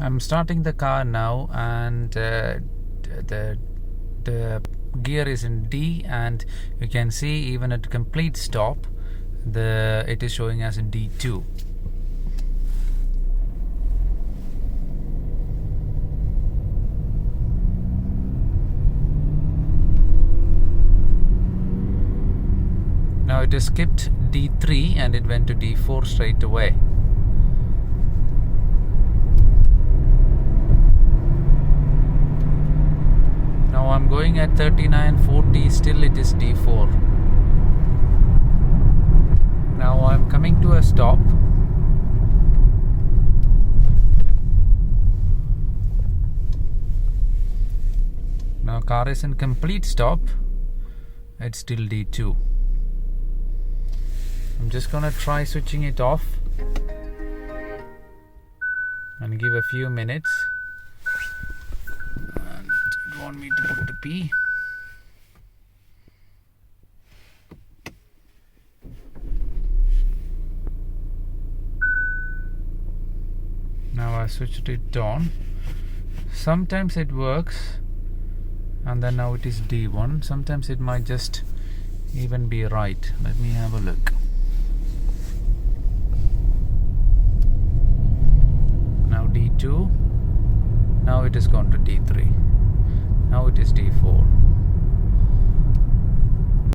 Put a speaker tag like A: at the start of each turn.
A: I'm starting the car now, and the gear is in D, and you can see even at complete stop it is showing as in D2. Now it has skipped D3 and it went to D4 straight away. Now I'm going at 3940, still it is D4. Now I'm coming to a stop. Now car is in complete stop. It's still D2. I'm just gonna try switching it off and give a few minutes. And it want me to put the P. Now I switched it on. Sometimes it works, and then now it is D1. Sometimes it might just even be right. Let me have a look. Now D2. Now it has gone to D3. Now it is D4.